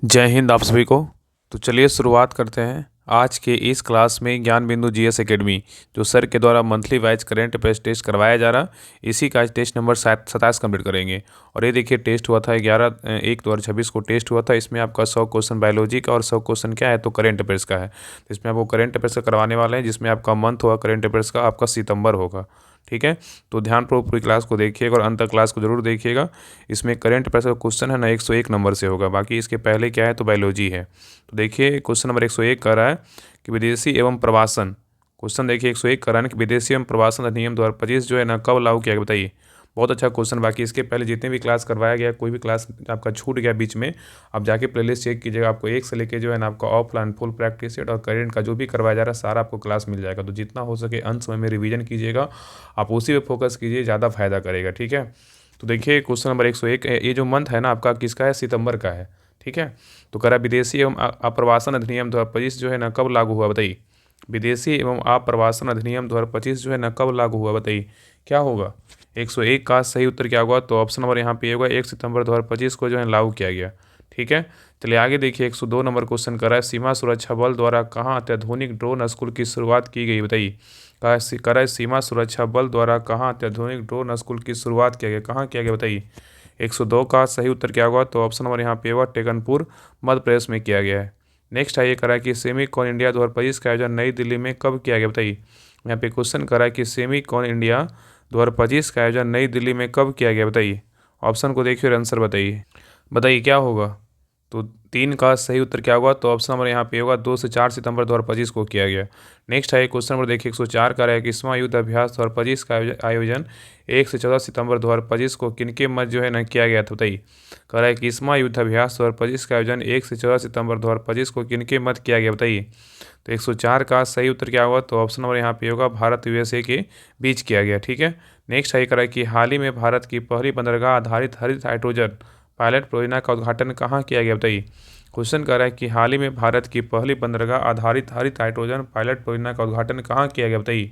जय हिंद आप सभी को। तो चलिए शुरुआत करते हैं आज के इस क्लास में ज्ञान बिंदु जीएस एकेडमी जो सर के द्वारा monthly wise current affairs test करवाया जा रहा, इसी का आज टेस्ट नंबर 27 कंप्लीट करेंगे। और ये देखिए टेस्ट हुआ था 11/1/2026 को टेस्ट हुआ था। इसमें आपका 100 क्वेश्चन बायोलॉजी का और 100 क्वेश्चन क्या है तो करंट अफेयर्स का है। तो इसमें आपको करंट अफेयर्स का करवाने वाले हैं, जिसमें आपका मंथ होगा करंट अफेयर्स का आपका सितंबर होगा। ठीक है, तो ध्यानपूर्वक पूरी क्लास को देखिएगा और अंत तक क्लास को जरूर देखिएगा। इसमें करंट अफेयर्स का क्वेश्चन है ना 101 नंबर से होगा, बाकी इसके पहले क्या है तो बायोलॉजी है। तो देखिए क्वेश्चन नंबर 101 कह रहा है कि विदेशी एवं प्रवासन, क्वेश्चन देखिए 101 कह रहा है कि विदेशी एवं प्रवासन अधिनियम 2025 जो है ना कब लागू किया गया बताइए। बहुत अच्छा क्वेश्चन। बाकी इसके पहले जितने भी क्लास करवाया गया, कोई भी क्लास आपका छूट गया बीच में, आप जाके प्लेलिस्ट चेक कीजिएगा। आपको एक से लेके जो है ना आपका ऑफलाइन फुल प्रैक्टिस सेट और करेंट का जो भी करवाया जा रहा है सारा आपको क्लास मिल जाएगा। तो जितना हो सके अंत समय में रिवीजन कीजिएगा, आप उसी पे फोकस कीजिए, ज़्यादा फायदा करेगा। ठीक है, तो देखिए क्वेश्चन नंबर 101, ये जो मंथ है ना आपका किसका है, सितंबर का है। ठीक है, तो कह रहा विदेशी एवं आप्रवासन अधिनियम 2025 जो है ना कब लागू हुआ बताइए। विदेशी एवं आप्रवासन अधिनियम 2025 जो है ना कब लागू हुआ बताइए, क्या होगा। 101 का सही उत्तर क्या होगा, तो ऑप्शन नंबर यहाँ पे होगा 1 सितंबर 2025 को जो है लागू किया गया। ठीक है, चलिए आगे देखिए 102 नंबर क्वेश्चन कर रहा है सीमा सुरक्षा बल द्वारा कहाँ अत्याधुनिक ड्रोन स्कूल की शुरुआत की गई बताइए। कह रहा है सीमा सुरक्षा बल द्वारा कहाँ अत्याधुनिक ड्रोन स्कूल की शुरुआत किया गया, कहाँ किया गया बताइए। 102 का सही उत्तर क्या होगा, तो ऑप्शन नंबर यहाँ पे होगा टेकनपुर मध्य प्रदेश में किया गया है। नेक्स्ट है ये करा कि सेमी कॉन इंडिया 2025 का आयोजन नई दिल्ली में कब किया गया बताइए। यहाँ पे क्वेश्चन करा है कि सेमी कॉन इंडिया 2025 का आयोजन नई दिल्ली में कब किया गया बताइए। ऑप्शन को देखिए और आंसर बताइए, बताइए क्या होगा। तो 3 का सही उत्तर क्या होगा, तो ऑप्शन नंबर यहाँ पे होगा 2 से 4 सितंबर 2025 को किया गया। नेक्स्ट है क्वेश्चन नंबर देखिए 104 का है कि इस्मा युद्ध अभ्यास 2025 का आयोजन 1 से 14 सितंबर 2025 को किनके मध्य जो है ना किया गया था बताइए। कह रहा है कि इस्मा युद्ध अभ्यास 2025 का आयोजन 1 से 14 सितंबर 2025 को किनके मध्य किया गया बताइए। तो 104 का सही उत्तर क्या होगा, तो ऑप्शन नंबर यहाँ पे होगा भारत यूएसए के बीच किया गया। ठीक है, नेक्स्ट है कह रहा है कि हाल ही में भारत की पहली बंदरगाह आधारित हरित हाइड्रोजन पायलट परियोजना का उद्घाटन कहाँ किया गया बताइए। क्वेश्चन कर रहा है कि हाल ही में भारत की पहली बंदरगाह आधारित हरित हाइड्रोजन पायलट परियोजना का उद्घाटन कहाँ किया गया बताइए,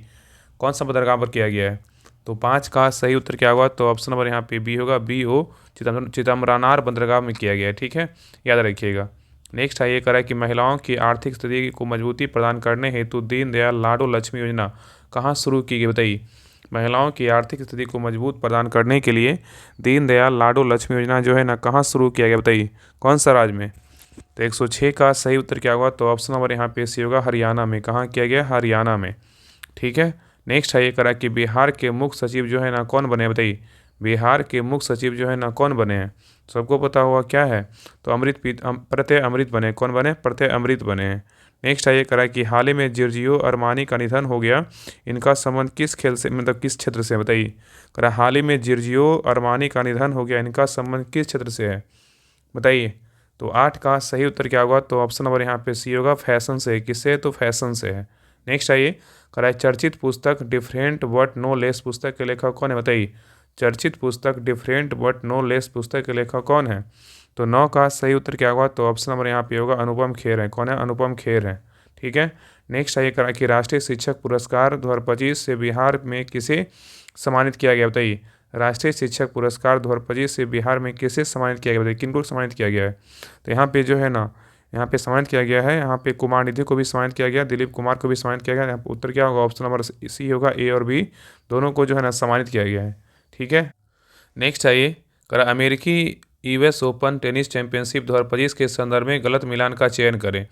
कौन सा बंदरगाह पर किया गया है। तो 5 का सही उत्तर क्या होगा, तो ऑप्शन नंबर यहाँ पे बी होगा, बी ओ चिदम्बरानार बंदरगाह में किया गया है। ठीक है, याद रखिएगा। नेक्स्ट है ये करा कि महिलाओं की आर्थिक स्थिति को मजबूती प्रदान करने हेतु दीनदयाल लाडो लक्ष्मी योजना कहाँ शुरू की गई बताइए। महिलाओं की आर्थिक स्थिति को मजबूत प्रदान करने के लिए दीनदयाल लाडो लक्ष्मी योजना जो है ना कहाँ शुरू किया गया बताइए, कौन सा राज्य में। तो 106 का सही उत्तर क्या होगा, तो ऑप्शन नंबर यहाँ पे सी होगा, हरियाणा में। कहाँ किया गया, हरियाणा में। ठीक है, नेक्स्ट है ये करा कि बिहार के मुख्य सचिव जो है ना कौन बने बताइए। बिहार के मुख्य सचिव जो है ना कौन बने हैं, सबको पता हुआ क्या है, तो प्रत्यय अमृत बने। कौन बने, प्रत्यय अमृत बने हैं। नेक्स्ट है ये करा कि हाल ही में जिर्जियो अरमानी का निधन हो गया, इनका संबंध किस खेल से मतलब किस क्षेत्र से बताइए। करा हाल ही में जिर्जियो अरमानी का निधन हो गया, इनका संबंध किस क्षेत्र से है बताइए। तो 8 का सही उत्तर क्या होगा, तो ऑप्शन नंबर यहाँ पे सी होगा, फैशन से। किससे, तो फैशन से है। नेक्स्ट आइए कराए चर्चित पुस्तक डिफरेंट बट नो लेस पुस्तक के लेखक कौन है बताइए। चर्चित पुस्तक डिफरेंट बट नो लेस पुस्तक के लेखक कौन है। तो 9 का सही उत्तर क्या होगा, तो ऑप्शन नंबर यहाँ पे होगा, अनुपम खेर है। कौन है, अनुपम खेर है। ठीक है, नेक्स्ट आइए करा कि राष्ट्रीय शिक्षक पुरस्कार 2025 से बिहार में किसे सम्मानित किया गया बताइए। राष्ट्रीय शिक्षक पुरस्कार 2025 से बिहार में किसे सम्मानित किया गया बताइए, किनको सम्मानित किया गया है। तो यहाँ पे जो है ना, यहाँ पे सम्मानित किया गया है, यहाँ पे कुमार निधि को भी सम्मानित किया गया, दिलीप कुमार को भी सम्मानित किया गया। यहाँ पे उत्तर क्या होगा, ऑप्शन नंबर सी होगा, ए और बी दोनों को जो है ना सम्मानित किया गया है। ठीक है, नेक्स्ट आइए करा अमेरिकी यूएस ओपन टेनिस चैंपियनशिप 2025 के संदर्भ में गलत मिलान का चयन करें।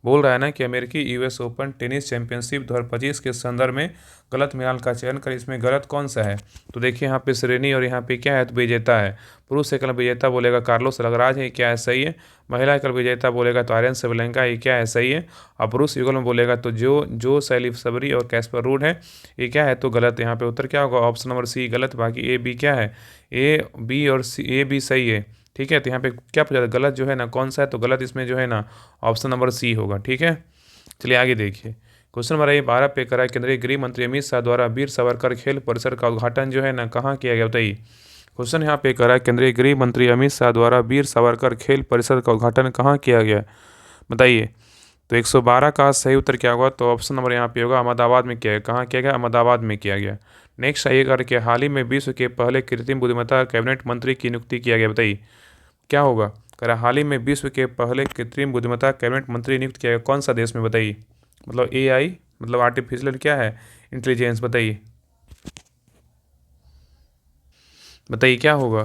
बोल रहा है ना कि अमेरिकी यूएस ओपन टेनिस चैंपियनशिप 2025 के संदर्भ में गलत मिलान का चयन करें, इसमें गलत कौन सा है। तो देखिए यहाँ पे श्रेणी और यहाँ पे क्या है, तो विजेता है। पुरुष एकल विजेता बोलेगा कार्लोस अलगराज है, क्या है सही है। महिला एकल विजेता बोलेगा तो आर्यन सेबलेंका, ये क्या है सही है। और पुरुष युगल में बोलेगा तो जो सैलिफ सबरी और कैस्पर रूड है, ये क्या है तो गलत। यहाँ पे उत्तर क्या होगा, ऑप्शन नंबर सी गलत। बाकी ए बी क्या है, ए बी और सी, ए बी सही है। ठीक है, तो यहाँ पे क्या पूछा था, गलत जो है ना कौन सा है, तो गलत इसमें जो है ना ऑप्शन नंबर सी होगा। ठीक है, चलिए आगे देखिए क्वेश्चन नंबर 12 पे करा केंद्रीय गृह मंत्री अमित शाह द्वारा वीर सावरकर खेल परिसर का उद्घाटन जो है ना कहाँ किया गया बताइए। क्वेश्चन यहाँ पे करा केंद्रीय गृह मंत्री अमित शाह द्वारा वीर सावरकर खेल परिसर का उद्घाटन कहाँ किया गया बताइए। तो 112 का सही उत्तर क्या होगा, तो ऑप्शन नंबर यहाँ पे होगा, अहमदाबाद में किया गया। कहाँ किया गया, अहमदाबाद में किया गया। नेक्स्ट आइए करके हाल ही में विश्व के पहले कृत्रिम बुद्धिमत्ता कैबिनेट मंत्री की नियुक्ति किया गया बताइए, क्या होगा। कह रहा हाल ही में विश्व के पहले कृत्रिम बुद्धिमत्ता कैबिनेट मंत्री नियुक्त किया गया कौन सा देश में, बताइए। मतलब AI मतलब आर्टिफिशियल क्या है, इंटेलिजेंस, बताइए बताइए क्या होगा।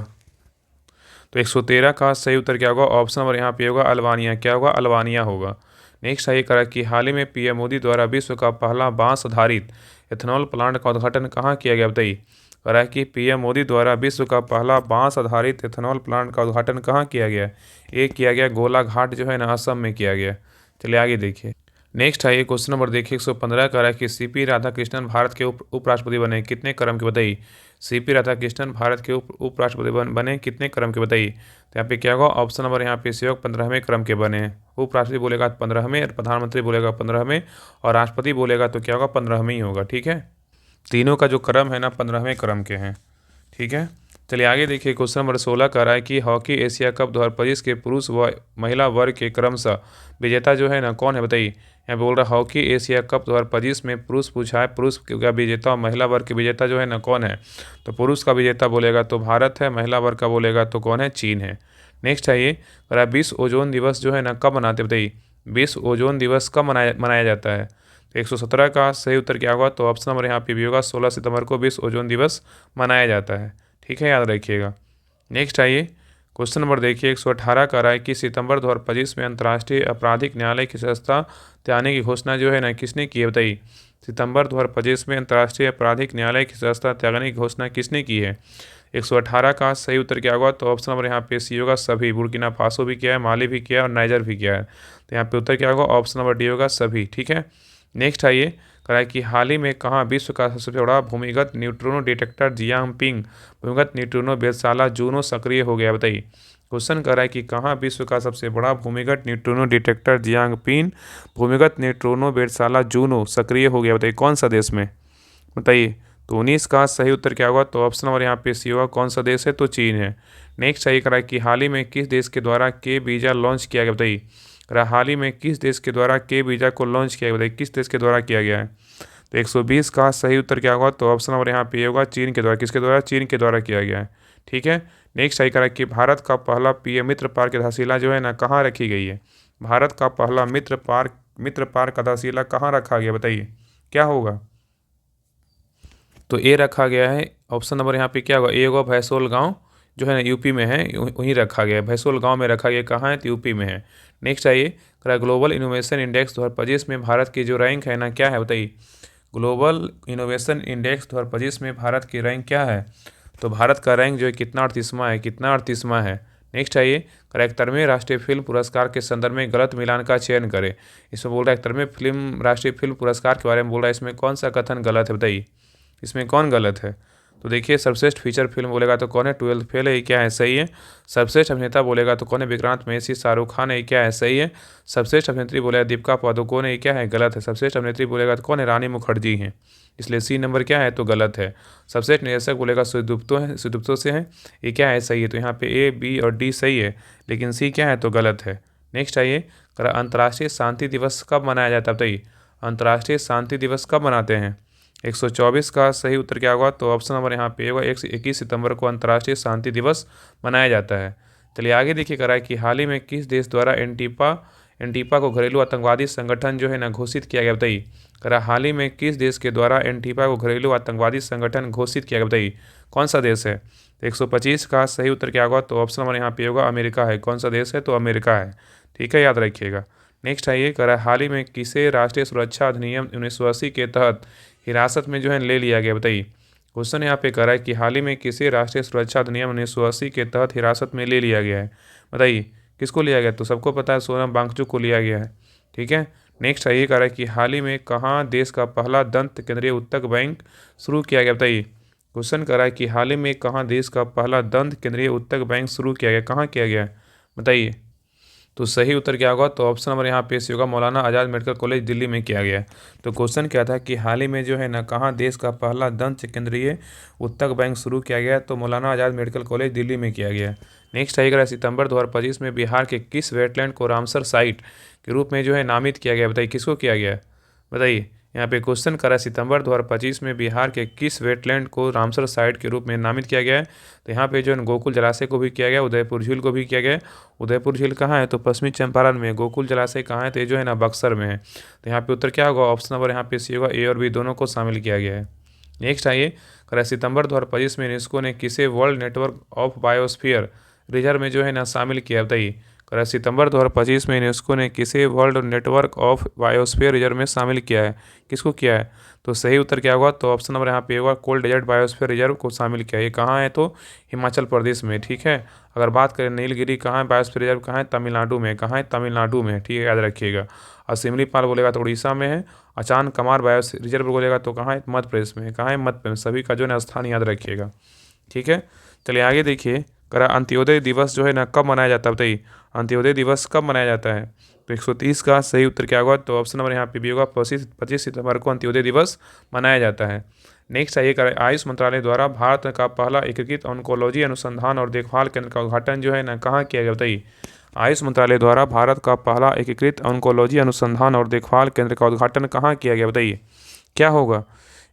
तो 113 का सही उत्तर क्या होगा, ऑप्शन नंबर यहाँ पे होगा अल्बानिया। क्या होगा, अल्बानिया होगा। नेक्स्ट है करा कि हाल ही में PM मोदी द्वारा विश्व का पहला बांस आधारित एथेनॉल प्लांट का उद्घाटन कहाँ किया गया, बताइए। करा कि PM मोदी द्वारा विश्व का पहला बांस आधारित एथेनॉल प्लांट का उद्घाटन कहाँ किया गया, ये किया गया गोलाघाट जो है ना, असम में किया गया। चलिए आगे देखिए। नेक्स्ट है ये क्वेश्चन नंबर देखिए 115 का है कि CP राधाकृष्णन भारत के उपराष्ट्रपति बने कितने क्रम के, बताइए। CP राधाकृष्णन भारत के उपराष्ट्रपति बने कितने क्रम के, बताइए। तो यहाँ पे क्या होगा, ऑप्शन नंबर यहाँ पे सी 15वें क्रम के बने हैं। उपराष्ट्रपति बोलेगा 15वें, प्रधानमंत्री बोलेगा 15वें, और राष्ट्रपति बोलेगा तो क्या होगा, 15वें ही होगा। ठीक है, तीनों का जो क्रम है ना 15वें क्रम के हैं। ठीक है, चलिए आगे देखिए। क्वेश्चन नंबर 16 का रहा है कि हॉकी एशिया कप 2025 के पुरुष व महिला वर्ग के क्रमशः विजेता जो है ना कौन है, बताइए। यहाँ बोल रहा है हॉकी एशिया कप 2025 में पुरुष पूछा है, पुरुष का विजेता और महिला वर्ग के विजेता जो है ना कौन है। तो पुरुष का विजेता बोलेगा तो भारत है, महिला वर्ग का बोलेगा तो कौन है, चीन है। नेक्स्ट है ये रहा 20 ओजोन दिवस जो है ना कब मनाते, बताइए। 20 ओजोन दिवस कब मनाया जाता है। तो 117 का सही उत्तर क्या होगा, तो ऑप्शन नंबर यहाँ पे भी होगा 16 सितंबर को 20 ओजोन दिवस मनाया जाता है। ठीक है, याद रखिएगा। नेक्स्ट आइए क्वेश्चन नंबर देखिए 118 का रहा है कि सितंबर 2025 में अंतर्राष्ट्रीय आपराधिक न्यायालय की सदस्यता त्यागने की घोषणा जो है ना किसने की है, बताइए। सितंबर 2025 में अंतर्राष्ट्रीय आपराधिक न्यायालय की सदस्यता त्यागने की घोषणा किसने की है। 118 का सही उत्तर क्या होगा, तो ऑप्शन नंबर यहाँ पे सी होगा सभी। बुर्किना फासो भी किया है, माली भी किया है और नाइजर भी किया है। तो यहाँ पे उत्तर क्या होगा, ऑप्शन नंबर डी होगा सभी। ठीक है, नेक्स्ट आइए करा कि हाल ही में कहाँ विश्व का सबसे बड़ा भूमिगत न्यूट्रिनो डिटेक्टर जियांगपिंग भूमिगत न्यूट्रिनो वेधशाला जूनो सक्रिय हो गया, बताइए। क्वेश्चन कर रहा है कि कहाँ विश्व का सबसे बड़ा भूमिगत न्यूट्रिनो डिटेक्टर जियांगपिंग भूमिगत न्यूट्रिनो वेधशाला जूनो सक्रिय हो गया, बताइए कौन सा देश में, बताइए। तो 19 का सही उत्तर क्या होगा, तो ऑप्शन नंबर यहाँ पे सी होगा कौन सा देश है, तो चीन है। नेक्स्ट सही करा है कि हाल ही में किस देश के द्वारा के वीज़ा लॉन्च किया गया, बताइए। हाल ही में किस देश के द्वारा के वीज़ा को लॉन्च किया गया, बताइए किस देश के द्वारा किया गया है। तो 120 का सही उत्तर क्या होगा, तो ऑप्शन नंबर यहाँ पे होगा चीन के द्वारा। किसके द्वारा, चीन के द्वारा किया गया है। ठीक है, नेक्स्ट सही करा कि भारत का पहला PM मित्र पार्क आधारशिला जो है ना कहाँ रखी गई है। भारत का पहला मित्र पार्क आधारशिला कहाँ रखा गया, बताइए क्या होगा। तो ए रखा गया है, ऑप्शन नंबर यहाँ पे क्या होगा, ए होगा भैंसोल गांव जो है ना यूपी में है, वहीं रखा गया है। भैंसोल गांव में रखा गया, कहाँ है, तो यूपी में है। नेक्स्ट आइए ग्लोबल इनोवेशन इंडेक्स 2025 में भारत की जो रैंक है ना क्या है, बताइए। ग्लोबल इनोवेशन इंडेक्स 2025 में भारत की रैंक क्या है। तो भारत का रैंक जो है कितना 38वां है। नेक्स्ट आइए 71वें राष्ट्रीय फिल्म पुरस्कार के संदर्भ में गलत मिलान का चयन करें। इसमें बोल रहा है 71वें फिल्म राष्ट्रीय फिल्म पुरस्कार के बारे में बोल रहा है, इसमें कौन सा कथन गलत है, बताइए इसमें कौन गलत है। तो देखिए सर्वश्रेष्ठ फीचर फिल्म बोलेगा तो कौन है, 12th फेल है, ये क्या है, सही है। सर्वश्रेष्ठ अभिनेता बोलेगा तो कौन है, विक्रांत मैसी शाहरुख खान है, ये क्या है, सही है। सर्वश्रेष्ठ अभिनेत्री बोलेगा दीपिका पादुकोण है, ये क्या है, गलत है। सर्वश्रेष्ठ अभिनेत्री बोलेगा तो कौन है, रानी मुखर्जी हैं, इसलिए सी नंबर क्या है, तो गलत है। सर्वश्रेष्ठ निर्देशक बोलेगा सुदीप्तो से है, ये क्या है, सही है। तो यहाँ पे A, B और D सही है, लेकिन सी क्या है, तो गलत है। नेक्स्ट आइए अंतर्राष्ट्रीय शांति दिवस कब मनाया जाता है, बताइए। अंतर्राष्ट्रीय शांति दिवस कब मनाते हैं। 124 का सही उत्तर क्या होगा, तो ऑप्शन नंबर यहाँ पे होगा 21 सितंबर को अंतर्राष्ट्रीय शांति दिवस मनाया जाता है। चलिए आगे देखिए करा है कि हाल ही में किस देश द्वारा एंटीपा को घरेलू आतंकवादी संगठन जो है ना घोषित किया गया, बताइए। करा हाल ही में किस देश के द्वारा एंटीपा को घरेलू आतंकवादी संगठन घोषित किया गया, बताइए कौन सा देश है। तो 125 का सही उत्तर क्या होगा, तो ऑप्शन नंबर यहाँ पे होगा अमेरिका है। कौन सा देश है, तो अमेरिका है। ठीक है, याद रखिएगा। नेक्स्ट आइए करा हाल ही में किसे राष्ट्रीय सुरक्षा अधिनियम 1980 के तहत हिरासत में जो है ले लिया गया, बताइए। क्वेश्चन यहाँ पे करा है कि हाल ही में किसी राष्ट्रीय सुरक्षा अधिनियम 1980 के तहत हिरासत में ले लिया गया है, बताइए किसको लिया गया। तो सबको पता है सोनम वांगचुक को लिया गया है। ठीक है, नेक्स्ट ये करा है कि हाल ही में कहाँ देश का पहला दंत केंद्रीय उत्तक बैंक शुरू किया गया, बताइए। क्वेश्चन करा है कि हाल ही में कहाँ देश का पहला दंत केंद्रीय उत्तक बैंक शुरू किया गया, कहाँ किया गया है, बताइए। तो सही उत्तर क्या होगा, तो ऑप्शन नंबर यहाँ पे होगा मौलाना आज़ाद मेडिकल कॉलेज दिल्ली में किया गया है। तो क्वेश्चन क्या था कि हाल ही में जो है ना कहाँ देश का पहला दंत केंद्रीय उत्तक बैंक शुरू किया गया, तो मौलाना आज़ाद मेडिकल कॉलेज दिल्ली में किया गया है। नेक्स्ट आएगा सितंबर 2025 में बिहार के किस वेटलैंड को रामसर साइट के रूप में जो है नामित किया गया, बताइए किसको किया गया है, बताइए। यहाँ पे क्वेश्चन करा सितंबर 2025 में बिहार के किस वेटलैंड को रामसर साइट के रूप में नामित किया गया है। तो यहाँ पे जो है गोकुल जलाशय को भी किया गया, उदयपुर झील को भी किया गया। उदयपुर झील कहाँ है, तो पश्चिमी चंपारण में। गोकुल जलाशय कहाँ है, तो ये जो है ना बक्सर में है। तो यहाँ पे उत्तर क्या होगा, ऑप्शन नंबर यहाँ पे सी होगा, ए और बी दोनों को शामिल किया गया है। नेक्स्ट आइए, करा सितंबर 2025 में यूनेस्को ने किसे world network of biosphere reserve में जो है ना शामिल किया, बताइए। करा सितंबर 2025 में यूनेस्को ने किसे world network of biosphere reserve में शामिल किया है, किसको किया है। तो सही उत्तर क्या होगा, तो ऑप्शन नंबर यहाँ पे होगा, कोल्ड डेजर्ट बायोस्फीयर रिजर्व को शामिल किया है। ये कहाँ है, तो हिमाचल प्रदेश में, ठीक है। अगर बात करें नीलगिरी कहाँ है, बायोस्फीयर रिजर्व कहाँ है, तमिलनाडु में। कहाँ है, तमिलनाडु में, ठीक है, याद रखिएगा। और सिमलीपाल बोलेगा तो उड़ीसा में है। अचान कमार बायोस्फीयर रिजर्व बोलेगा तो कहाँ है, मध्य प्रदेश में। कहाँ है, मध्य प्रदेश। सभी का जो है ना स्थान याद रखिएगा, ठीक है। चलिए आगे देखिए, करा अंत्योदय दिवस जो है ना कब मनाया जाता है, बताइए। अंत्योदय दिवस कब मनाया जाता है, तो 130 का सही उत्तर क्या होगा, तो ऑप्शन नंबर यहाँ पे भी होगा, 25 सितंबर को अंत्योदय दिवस मनाया जाता है। नेक्स्ट आइए, आयुष मंत्रालय द्वारा भारत का पहला एकीकृत ऑन्कोलॉजी अनुसंधान और देखभाल केंद्र का उद्घाटन जो है ना कहाँ किया गया, बताइए। आयुष मंत्रालय द्वारा भारत का पहला एकीकृत ऑन्कोलॉजी अनुसंधान और देखभाल केंद्र का उद्घाटन कहाँ किया गया, बताइए, क्या होगा।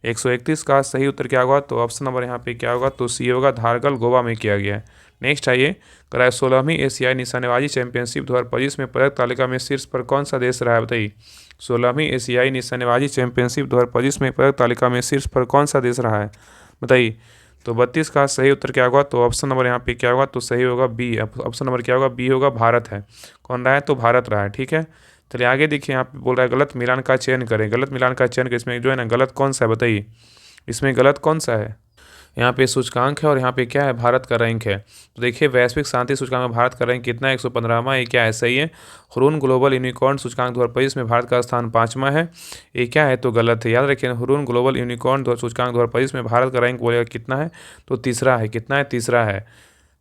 131 का सही उत्तर क्या होगा, तो ऑप्शन नंबर यहाँ पे क्या होगा, तो सी होगा, धारगल गोवा में किया गया है। नेक्स्ट आइए, कराए 16वीं एशियाई निशानेबाजी चैंपियनशिप 2025 में पदक तालिका में शीर्ष पर कौन सा देश रहा है, बताइए। 16वीं एशियाई निशानेबाजी चैंपियनशिप 2025 में पदक तालिका में शीर्ष पर कौन सा देश रहा है, बताइए। तो 32 का सही उत्तर क्या होगा, तो ऑप्शन नंबर यहाँ पे क्या होगा, तो सही होगा बी। ऑप्शन नंबर क्या होगा, बी होगा, भारत है। कौन रहा है, तो भारत रहा है, ठीक है। चलिए आगे देखिए, यहाँ पे बोल रहा है गलत मिलान का चयन करें। गलत मिलान का चयन करें, इसमें जो है ना गलत कौन सा है, बताइए। इसमें गलत कौन सा है, यहाँ पे सूचकांक है और यहाँ पे क्या है, भारत का रैंक है। तो देखिए, वैश्विक शांति सूचकांक में भारत का रैंक कितना है, 115वां। ये क्या है, सही है। हुरून ग्लोबल यूनिकॉर्न सूचकांक 2025 में भारत का स्थान 5वां है। ये क्या है, तो गलत है। याद रखिए, हुरून ग्लोबल यूनिकॉर्न सूचकांक 2025 में भारत का रैंक बोलेगा कितना है, तो तीसरा है। कितना है, तीसरा है,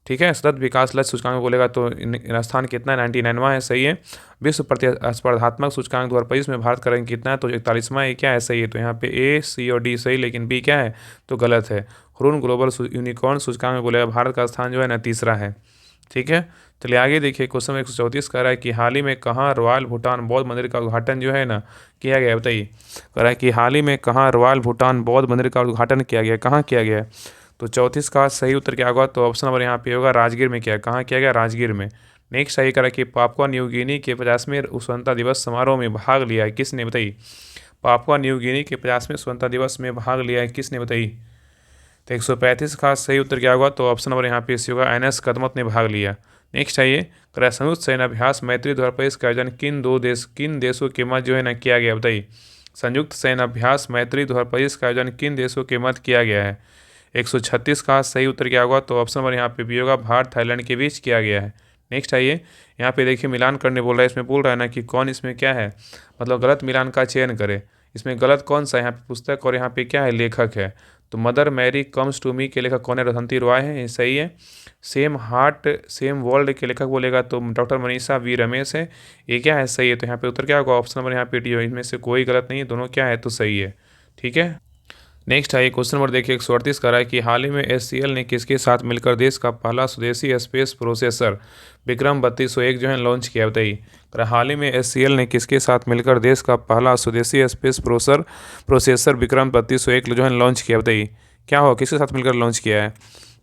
ठीक है। सतत विकास लक्ष्य सूचकांक बोलेगा तो स्थान कितना है, 99वां है, सही है। विश्व प्रतिस्पर्धात्मक सूचकांक 2025 में भारत का रैंक कितना है, तो 41वां है, क्या है, सही है। तो यहाँ पे ए, सी और डी सही, लेकिन बी क्या है, तो गलत है। हुरून ग्लोबल यूनिकॉर्न सूचकांक में बोलेगा भारत का स्थान जो है ना तीसरा है, ठीक है। चलिए आगे देखिए, क्वेश्चन 134 कह रहा है कि हाल ही में कहाँ रॉयल भूटान बौद्ध मंदिर का उद्घाटन जो है ना किया गया, बताइए। कह रहा है कि हाल ही में कहाँ रॉयल भूटान बौद्ध मंदिर का उद्घाटन किया गया, कहाँ किया गया। तो 34 का सही उत्तर क्या होगा, तो ऑप्शन नंबर यहाँ पे होगा, राजगीर में किया। कहाँ किया गया, राजगीर में। नेक्स्ट सही करा कि पापुआ न्यू गिनी के 50वें स्वतंत्रता दिवस समारोह में भाग लिया है, किसने, बताइए। पापुआ न्यू गिनी के 50वें स्वतंत्रता दिवस में भाग लिया है, किसने, बताइए। तो 135 का सही उत्तर क्या होगा, तो ऑप्शन नंबर यहाँ पे सी होगा, एनएस कदमत ने भाग लिया। नेक्स्ट आइए, करा संयुक्त सैन्य अभ्यास मैत्री 2025 का आयोजन किन देशों के मध्य जो है ना किया गया, बताइए। संयुक्त सैन्य अभ्यास मैत्री 2025 का आयोजन किन देशों के मध्य किया गया है। 136 का सही उत्तर क्या होगा, तो ऑप्शन नंबर यहाँ पे भी होगा, भारत थाईलैंड के बीच किया गया है। नेक्स्ट आइए, यहाँ पे देखिए मिलान करने बोल रहा है। इसमें बोल रहा है ना कि कौन इसमें क्या है, मतलब गलत मिलान का चयन करे। इसमें गलत कौन सा है, यहाँ पे पुस्तक और यहाँ पे क्या है, लेखक है। तो Mother Mary comes to me के लेखक कौन है, रथंती रॉय है, ये सही है। सेम हार्ट सेम वर्ल्ड के लेखक बोलेगा तो डॉक्टर मनीषा वी रमेश है, ये क्या है, सही है। तो यहाँ पे उत्तर क्या होगा, ऑप्शन नंबर यहाँ पे डी हो। इनमें से कोई गलत नहीं है, दोनों क्या है, तो सही है, ठीक है। नेक्स्ट आइए, क्वेश्चन नंबर देखिए, 138 का रहा है कि हाल ही में एचसीएल ने किसके साथ मिलकर देश का पहला स्वदेशी स्पेस प्रोसेसर विक्रम 3201 जो है लॉन्च किया, बताइए। हाल ही में एचसीएल ने किसके साथ मिलकर देश का पहला स्वदेशी स्पेस प्रोसेसर विक्रम 3201 जो है लॉन्च किया, बताइए। क्या हो, किसके साथ मिलकर लॉन्च किया है।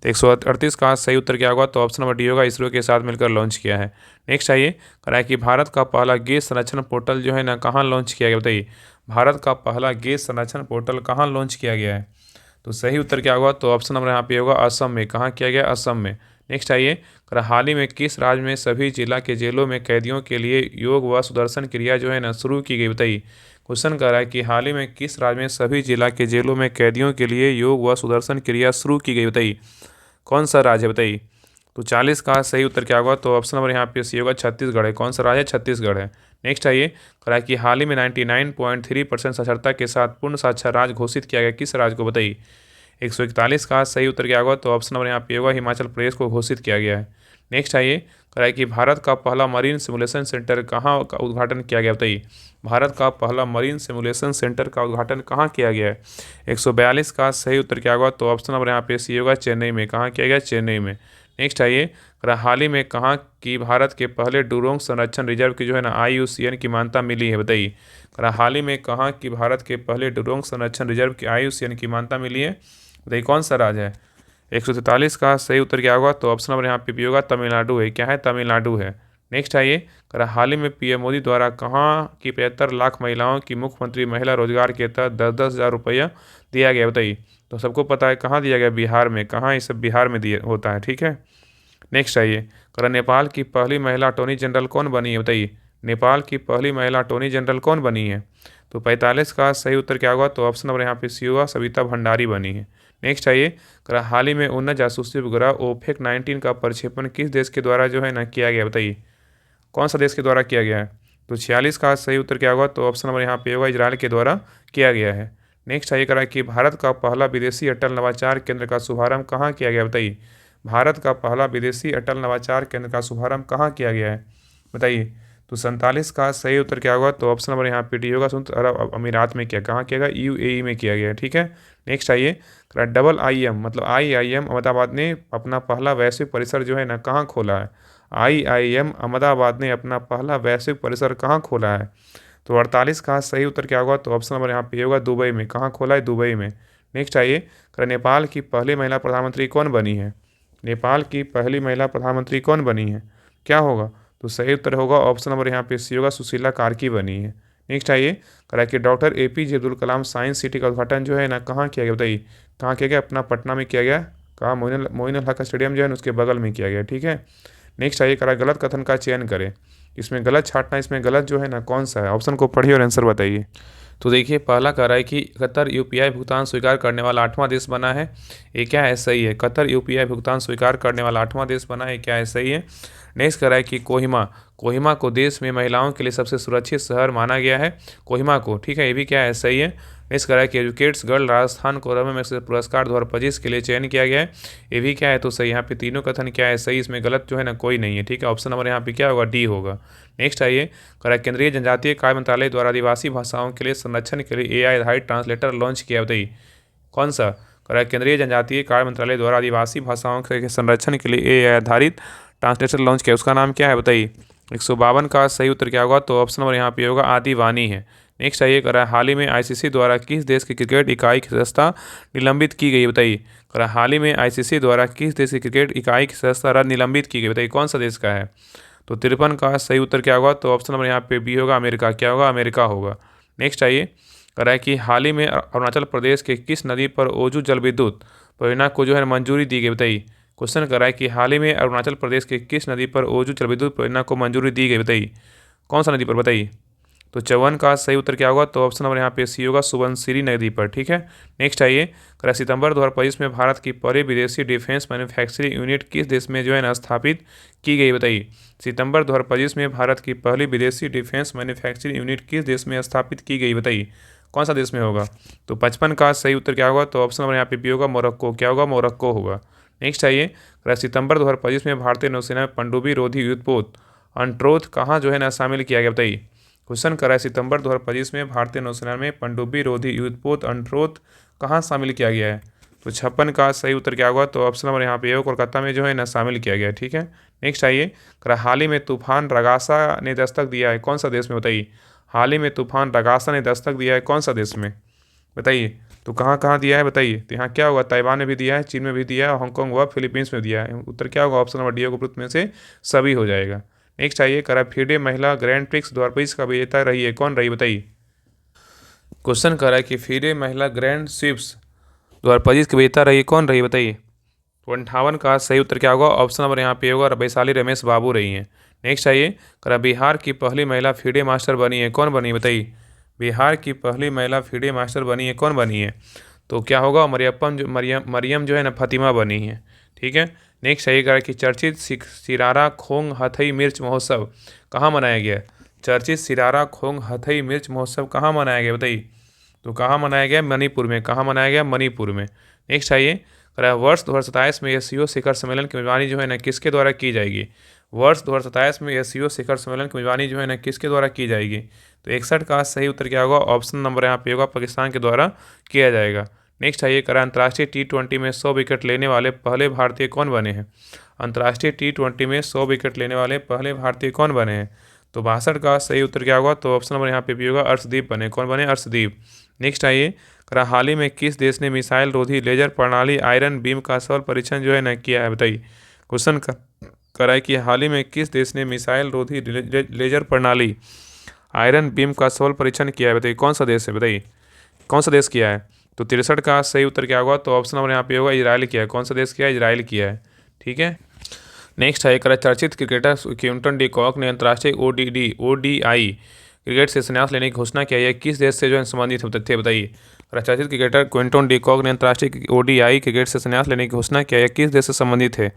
तो 138 का सही उत्तर क्या होगा, तो ऑप्शन नंबर डी होगा, इसरो के साथ मिलकर लॉन्च किया है। नेक्स्ट आइए, कह है कि भारत का पहला गैस संरक्षण पोर्टल जो है ना कहाँ लॉन्च किया गया, बताइए। भारत का पहला गैस संरक्षण पोर्टल कहाँ लॉन्च किया गया है। तो सही उत्तर क्या होगा, तो ऑप्शन नंबर यहाँ पे होगा, असम में। कहाँ किया गया, असम में। नेक्स्ट आइए, हाल ही में किस राज्य में सभी जिला के जेलों में कैदियों के लिए योग व सुदर्शन क्रिया जो है ना शुरू की गई, बताइए। क्वेश्चन कर रहा है कि हाल ही में किस राज्य में सभी जिला के जेलों में कैदियों के लिए योग व सुदर्शन क्रिया शुरू की गई, बताइए। कौन सा राज्य है, बताइए। तो 40 का सही उत्तर क्या होगा, तो ऑप्शन नंबर यहाँ पे सी होगा, छत्तीसगढ़ है। कौन सा राज्य है, छत्तीसगढ़ है। नेक्स्ट आइए, कहा कि हाल ही में 99.3% साक्षरता के साथ पूर्ण साक्षर राज्य घोषित किया गया, किस राज्य को, बताइए। 141 का सही उत्तर क्या होगा, तो ऑप्शन नंबर यहाँ पे होगा, हिमाचल प्रदेश को घोषित किया गया है। नेक्स्ट आइए, कहा कि भारत का पहला मरीन सिमुलेशन सेंटर कहाँ का उद्घाटन किया गया, बताइए। भारत का पहला मरीन सिमुलेशन सेंटर का उद्घाटन कहाँ किया गया है। 142 का सही उत्तर क्या होगा, तो ऑप्शन नंबर यहाँ पे सी होगा, चेन्नई में। कहाँ किया गया, चेन्नई में। नेक्स्ट आइए, हाल ही में कहाँ की भारत के पहले डुरोंग संरक्षण रिजर्व की जो है ना IUCN की मान्यता मिली है, बताइए। हाल ही में कहाँ की भारत के पहले डुरोंग संरक्षण रिजर्व की IUCN की मान्यता मिली है, बताइए कौन सा राज्य है। 143 का सही उत्तर क्या होगा, तो ऑप्शन नंबर यहाँ पे भी होगा तमिलनाडु है। क्या है, तमिलनाडु है। नेक्स्ट आइए, हाल ही में PM मोदी द्वारा कहाँ की 75 लाख महिलाओं की मुख्यमंत्री महिला रोजगार के तहत 10-10 हज़ार रुपया दिया गया, बताइए। तो सबको पता है कहाँ दिया गया, बिहार में। कहाँ, ये सब बिहार में दिया होता है, ठीक है। नेक्स्ट आइए, नेपाल की पहली महिला अटॉर्नी जनरल कौन बनी है, बताइए। नेपाल की पहली महिला अटॉर्नी जनरल कौन बनी है, तो 45 का सही उत्तर क्या होगा, तो ऑप्शन नंबर यहाँ पे सी होगा, सविता भंडारी बनी है। नेक्स्ट आइए, हाल ही में उन्नत जासूसी उपग्रह OPEC-19 का प्रक्षेपण किस देश के द्वारा जो है ना किया गया, बताइए। कौन सा देश के द्वारा किया गया है, तो 46 का सही उत्तर क्या होगा, तो ऑप्शन नंबर यहाँ पे होगा, इजराइल के द्वारा किया गया है। नेक्स्ट आइए करा कि भारत का पहला विदेशी अटल नवाचार केंद्र का शुभारंभ कहाँ किया गया, बताइए। भारत का पहला विदेशी अटल नवाचार केंद्र का शुभारंभ कहाँ किया गया है, बताइए। तो 47 का सही उत्तर क्या होगा, तो ऑप्शन नंबर यहाँ पे डी होगा, संयुक्त अरब अमीरात में किया, कहाँ किया गया, UAE में किया गया, ठीक है। नेक्स्ट आइए, IIM मतलब IIM अहमदाबाद ने अपना पहला वैश्विक परिसर जो है ना कहाँ खोला है। IIM अहमदाबाद ने अपना पहला वैश्विक परिसर कहाँ खोला है, तो 48 का सही उत्तर क्या होगा, तो ऑप्शन नंबर यहाँ पे होगा, दुबई में। कहाँ खोला है, दुबई में। नेक्स्ट आइए, नेपाल की पहली महिला प्रधानमंत्री कौन बनी है। नेपाल की पहली महिला प्रधानमंत्री कौन बनी है, क्या होगा, तो सही उत्तर होगा ऑप्शन नंबर यहाँ पे सी होगा, सुशीला कार्की बनी है। नेक्स्ट आइए, करा कि doctor APJ Abdul Kalam science city का उद्घाटन जो है ना कहाँ किया गया, बताइए। कहाँ किया गया, अपना पटना में किया गया। कहाँ, मोइन अल हक स्टेडियम जो है ना उसके बगल में किया गया, ठीक है। नेक्स्ट आइए, करा गलत कथन का चयन करें। इसमें गलत छांटना, इसमें गलत जो है ना कौन सा है, ऑप्शन को पढ़िए और आंसर बताइए। तो देखिए, पहला कह रहा है कि कतर UPI भुगतान स्वीकार करने वाला 8वां देश बना है, ये क्या है, सही है। कतर UPI भुगतान स्वीकार करने वाला 8वां देश बना है, क्या है, सही है। नेक्स्ट कह रहा है कि कोहिमा को देश में महिलाओं के लिए सबसे सुरक्षित शहर माना गया है, कोहिमा को, ठीक है, ये भी क्या है, सही है। नेक्स्ट कह रहा है कि एजुकेट्स गर्ल राजस्थान को रम्य में से पुरस्कार 2025 के लिए चयन किया गया है, ये भी क्या है, तो सही। यहाँ पे तीनों कथन क्या है, सही, इसमें गलत जो है ना कोई नहीं है, ठीक है। ऑप्शन नंबर यहाँ पे क्या होगा, डी होगा। नेक्स्ट आइए, कह रहा है केंद्रीय जनजातीय कार्य मंत्रालय द्वारा आदिवासी भाषाओं के लिए संरक्षण के लिए AI आधारित ट्रांसलेटर लॉन्च किया, बताइए कौन सा। कह रहा है केंद्रीय जनजातीय कार्य मंत्रालय द्वारा आदिवासी भाषाओं के संरक्षण के लिए AI आधारित ट्रांसलेटर लॉन्च किया, उसका नाम क्या है, बताइए। 152 का सही उत्तर क्या होगा, तो ऑप्शन नंबर यहाँ पे होगा, आदिवानी है। नेक्स्ट आइए, कर रहा है हाल ही में ICC द्वारा किस देश की क्रिकेट इकाई की सदस्यता निलंबित की गई, बताइए। कर रहा है हाल ही में ICC द्वारा किस देश की क्रिकेट इकाई की सदस्यता निलंबित की गई, बताइए कौन सा देश का है। तो 53 का सही उत्तर क्या होगा, तो ऑप्शन नंबर यहाँ पे बी होगा, अमेरिका। क्या होगा, अमेरिका होगा। नेक्स्ट आइए, कह रहा है कि हाल ही में अरुणाचल प्रदेश के किस नदी पर ओजू जल विद्युत परियोजना को जो है मंजूरी दी गई, बताइए। क्वेश्चन कर रहा है कि हाल ही में अरुणाचल प्रदेश के किस नदी पर ओजू जल विद्युत परियोजना को मंजूरी दी गई, बताइए कौन सा नदी पर, बताइए। तो 54 का सही उत्तर क्या होगा, तो ऑप्शन नंबर यहाँ पे सी होगा, सुबनसिरी नदी पर, ठीक है। नेक्स्ट आइए, कह रहा है सितंबर 2025 में भारत की पहली विदेशी डिफेंस मैन्युफैक्चरिंग यूनिट किस देश में जो है ना स्थापित की गई, बताइए। सितंबर 2025 में भारत की पहली विदेशी डिफेंस मैन्युफैक्चरिंग यूनिट किस देश में स्थापित की गई, बताइए कौन सा देश में होगा। तो 55 का सही उत्तर क्या होगा, तो ऑप्शन नंबर यहाँ पे भी होगा, मोरक्को। क्या होगा, मोरक्को होगा। नेक्स्ट आइए, कह रहा है सितंबर 2025 में भारतीय नौसेना में पनडुब्बी रोधी युद्धपोत अनट्रोथ कहाँ जो है ना शामिल किया गया, बताइए। क्वेश्चन कर रहा है सितंबर 2025 में भारतीय नौसेना में पनडुब्बी रोधी युद्धपोत अनट्रोथ कहाँ शामिल किया गया है। तो 56 का सही उत्तर क्या होगा, तो ऑप्शन नंबर यहाँ पे कोलकाता में जो है ना शामिल किया गया है, ठीक है। नेक्स्ट आइए, कह रहा है हाल ही में तूफान रगासा ने दस्तक दिया है, कौन सा देश में, बताइए। हाल ही में तूफान रगासा ने दस्तक दिया है, कौन सा देश में, बताइए। तो कहाँ कहाँ दिया है, बताइए। तो यहाँ क्या होगा, ताइवान में भी दिया है, चीन में भी दिया है, हांगकांग व फिलीपींस में दिया है। उत्तर क्या होगा, ऑप्शन नंबर डी होगा, में से सभी हो जाएगा। नेक्स्ट आइए, करा फीडे महिला ग्रैंड प्रिक्स 2025 का विजेता रही है, कौन रही, बताइए। क्वेश्चन कर रहा है कि फीडे महिला ग्रैंड स्वीप्स 2025 की विजेता रही, कौन रही, बताइए। तो 58 का सही उत्तर क्या होगा, ऑप्शन नंबर यहाँ पे होगा, वैशाली रमेश बाबू रही हैं। नेक्स्ट आइए, करा बिहार की पहली महिला फीडे मास्टर बनी है, कौन बनी, बताइए। बिहार की पहली महिला फीडे मास्टर बनी है, कौन बनी है। तो क्या होगा, मरियम जो है ना फतिमा बनी है, ठीक है। नेक्स्ट आइए, करा कि चर्चित सिरारा खोंग हथई मिर्च महोत्सव कहाँ मनाया गया। चर्चित सिरारा खोंग हथई मिर्च महोत्सव कहाँ मनाया गया, बताइए। तो कहाँ मनाया गया, मणिपुर में। कहाँ मनाया गया, मणिपुर में। नेक्स्ट आइए, वर्ष 2027 में SCO शिखर सम्मेलन की मेजबानी जो है ना किसके द्वारा की जाएगी। वर्ष 2027 में SCO शिखर सम्मेलन की मेजबानी जो है ना किसके द्वारा की जाएगी। तो 61 का सही उत्तर क्या होगा, ऑप्शन नंबर यहाँ पे होगा, पाकिस्तान के द्वारा किया जाएगा। नेक्स्ट है ये करा अंतर्राष्ट्रीय T20 में 100 विकेट लेने वाले पहले भारतीय कौन बने हैं? अंतर्राष्ट्रीय T20 में 100 विकेट लेने वाले पहले भारतीय कौन बने हैं? तो 62 का सही उत्तर क्या होगा? तो ऑप्शन नंबर यहाँ पे भी होगा अर्शदीप बने। कौन बने? अर्शदीप। नेक्स्ट आइए करा हाल ही में किस देश ने मिसाइल रोधी लेजर प्रणाली आयरन बीम का सफल परीक्षण जो है ना किया है? बताइए। क्वेश्चन करा है कि हाल ही में किस देश ने मिसाइल रोधी लेजर प्रणाली आयरन बीम का सफल परीक्षण किया है? बताइए कौन सा देश है? बताइए कौन सा देश किया है? तो 63 का सही उत्तर क्या होगा? तो ऑप्शन नंबर यहाँ पे होगा इजराइल किया है। कौन सा देश किया है? इजराइल किया है। ठीक है। नेक्स्ट है चर्चित क्रिकेटर क्विंटन डी कॉक ने अंतर्राष्ट्रीय ODI क्रिकेट से संन्यास लेने की घोषणा की है। किस देश से जो है संबंधित थे? बताइए। चर्चित क्रिकेटर क्विंटन डी कॉक ने अंतर्राष्ट्रीय ODI क्रिकेट से संन्यास लेने की घोषणा की है। किस देश से संबंधित है?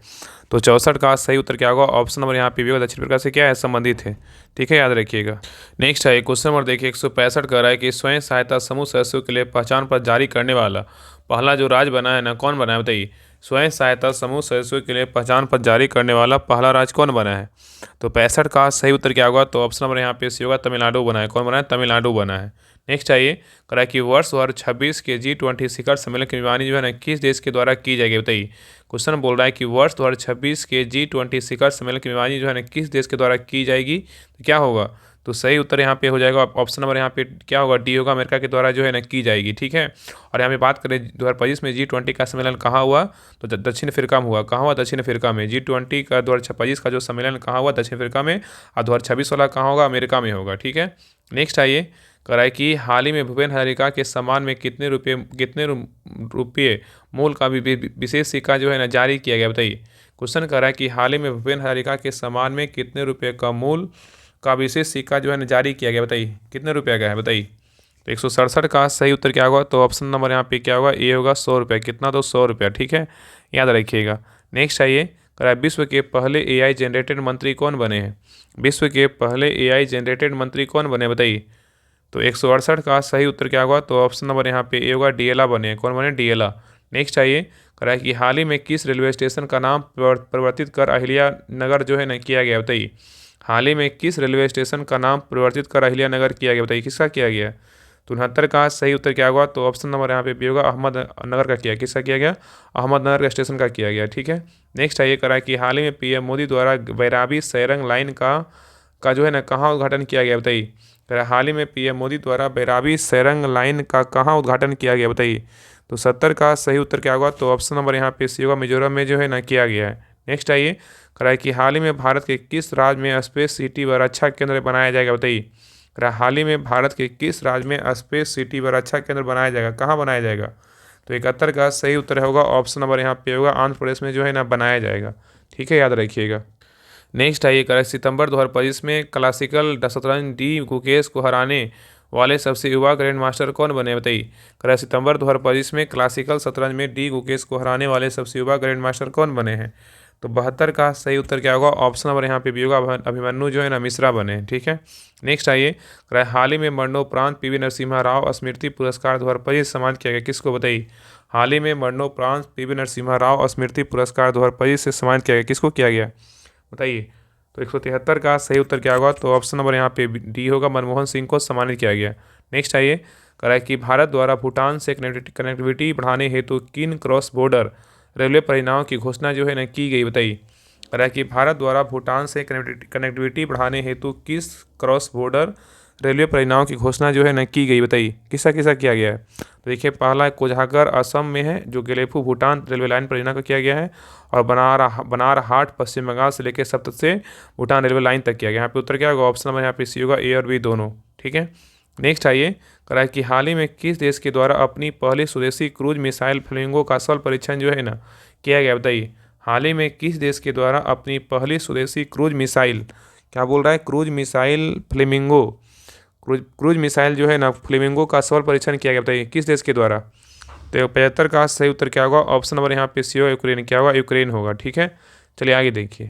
तो 64 का सही उत्तर क्या होगा? ऑप्शन नंबर यहाँ पे भी होगा दक्षिण अफ्रीका से क्या है? संबंधित है। ठीक है, याद रखिएगा। नेक्स्ट है क्वेश्चन नंबर देखिए 165 कह रहा है कि स्वयं सहायता समूह सदस्यों के लिए पहचान पत्र जारी करने वाला पहला जो राज्य बना है ना, कौन बना है? बताइए। स्वयं सहायता समूह सदस्यों के लिए पहचान पत्र जारी करने वाला पहला राज्य कौन बना है? तो 65 का सही उत्तर क्या होगा? तो ऑप्शन नंबर यहाँ पे सी होगा तमिलनाडु बना है। कौन बना है? तमिलनाडु बना है। नेक्स्ट आइए करा कि वर्ष 2026 के G20 शिखर सम्मेलन की मेजबानी जो है ना किस देश के द्वारा की जाएगी? बताइए। क्वेश्चन बोल रहा है कि वर्ष 2026 के G20 शिखर सम्मेलन की मेजबानी जो है ना किस देश के द्वारा की जाएगी? तो क्या होगा? तो सही उत्तर यहाँ पे हो जाएगा ऑप्शन नंबर यहाँ पे क्या होगा? डी होगा, अमेरिका के द्वारा जो है ना की जाएगी। ठीक है। और यहाँ पे बात करें 2025 में G20 का सम्मेलन कहाँ हुआ? तो दक्षिण अफ्रीका में हुआ। कहाँ हुआ? दक्षिण अफ्रीका में। G20 का 2025 का जो सम्मेलन कहाँ हुआ? दक्षिण अफ्रीका में। और 2026 वाला कहाँ होगा? अमेरिका में होगा। ठीक है। नेक्स्ट आइए कराए कि हाल ही में भूपेन हजारिका के सम्मान में कितने रुपये मूल का विशेष सिक्का जो है ना जारी किया गया? बताइए। क्वेश्चन कर रहा है कि हाल ही में भूपेन हजारिका के सम्मान में कितने रुपये का मूल का विशेष सिक्का जो है ना जारी किया गया? बताइए कितने रुपये का है? बताइए। तो 167 का सही उत्तर क्या होगा? तो ऑप्शन नंबर यहाँ पे क्या होगा? ये होगा 100 रुपये। कितना? तो 100 रुपया। ठीक है, याद रखिएगा। नेक्स्ट आइए करा विश्व के पहले AI जनरेटेड मंत्री कौन बने हैं? विश्व के पहले AI जनरेटेड मंत्री कौन बने? बताइए। तो 168 का सही उत्तर क्या होगा? तो ऑप्शन नंबर यहाँ पे ए होगा डीएला बने। कौन बने? डीएला। नेक्स्ट आइए करा कि हाल ही में किस रेलवे स्टेशन का नाम परिवर्तित कर अहिल्या नगर जो है ना किया गया? बताइए। हाल ही में किस रेलवे स्टेशन का नाम परिवर्तित कर अहिल्या नगर किया गया? बताइए किसका किया गया? तो 69 का सही उत्तर क्या होगा? तो ऑप्शन नंबर यहाँ पे भी होगा अहमदनगर का किया। किसका किया गया? अहमदनगर का स्टेशन का किया गया। ठीक है। नेक्स्ट आइए करा कि हाल ही में PM मोदी द्वारा बैराबी सैरंग लाइन का जो है ना कहाँ उद्घाटन किया गया? बताइए। हाल ही में PM मोदी द्वारा बैराबी सैरंग लाइन का कहाँ उद्घाटन किया गया? बताइए। तो 70 का सही उत्तर क्या होगा? तो ऑप्शन नंबर यहाँ पे सी होगा मिजोरम में जो है ना किया गया है। नेक्स्ट आइए कराए कि हाल ही में भारत के किस राज्य में स्पेस सिटी व रक्षा केंद्र बनाया जाएगा? बताइए। हाल ही में भारत के किस राज्य में स्पेस सिटी व रक्षा केंद्र बनाया जाएगा? कहाँ बनाया जाएगा? तो 71 का सही उत्तर होगा ऑप्शन नंबर यहाँ पे होगा आंध्र प्रदेश में जो है ना बनाया जाएगा। ठीक है, याद रखिएगा। नेक्स्ट आइए करें सितंबर 2025 में क्लासिकल शतरंज डी गुकेश को हराने वाले सबसे युवा ग्रैंड मास्टर कौन बने? बताइए। करें सितंबर 2025 में क्लासिकल शतरंज में डी गुकेश को हराने वाले सबसे युवा ग्रैंड मास्टर कौन बने हैं? तो 72 का सही उत्तर क्या होगा? ऑप्शन नंबर यहाँ पे भी होगा अभिमन्यु जो है ना मिश्रा बने। ठीक है। नेक्स्ट आइए करें हाल ही में मरणोपरांत PV नरसिम्हा राव स्मृति पुरस्कार 2025 सम्मान किया गया। किसको? बताइए। हाल ही में मरणोपरांत PV नरसिम्हा राव स्मृति पुरस्कार 2025 से सम्मान किया गया। किसको किया गया? बताइए। तो 173 का सही उत्तर क्या होगा? तो ऑप्शन नंबर यहाँ पे डी होगा मनमोहन सिंह को सम्मानित किया गया। नेक्स्ट आइए करा कि भारत द्वारा भूटान से कनेक्टिविटी बढ़ाने हेतु किन क्रॉस बॉर्डर रेलवे परियोजनाओं की घोषणा जो है ना की गई? बताइए। करा कि भारत द्वारा भूटान से कनेक्टिविटी बढ़ाने हेतु किस क्रॉस बॉर्डर रेलवे परियोजनाओं की घोषणा जो है ना की गई? बताइए किसका किसका किया गया है? तो देखिए पहला कोझागर असम में है जो गेलेफू भूटान रेलवे लाइन परियोजना का किया गया है, और बनारहाट पश्चिम बंगाल से लेकर सप्त से भूटान रेलवे लाइन तक किया गया। यहाँ पे उत्तर क्या होगा? ऑप्शन नंबर यहाँ पे सी होगा ए और बी दोनों। ठीक है। नेक्स्ट आइए करा कि हाल ही में किस देश के द्वारा अपनी पहली स्वदेशी क्रूज मिसाइल फ्लेमिंगो का सफल परीक्षण जो है ना किया गया? बताइए। हाल ही में किस देश के द्वारा अपनी पहली स्वदेशी क्रूज मिसाइल, क्या बोल रहा है? Cruise missile flamingo, cruise missile जो है ना फ्लेमिंगो का सफल परीक्षण किया गया? बताइए किस देश के द्वारा? तो 75 का सही उत्तर क्या होगा? ऑप्शन नंबर यहाँ पे सी होगा यूक्रेन। क्या होगा? यूक्रेन होगा। ठीक है, चलिए आगे देखिए।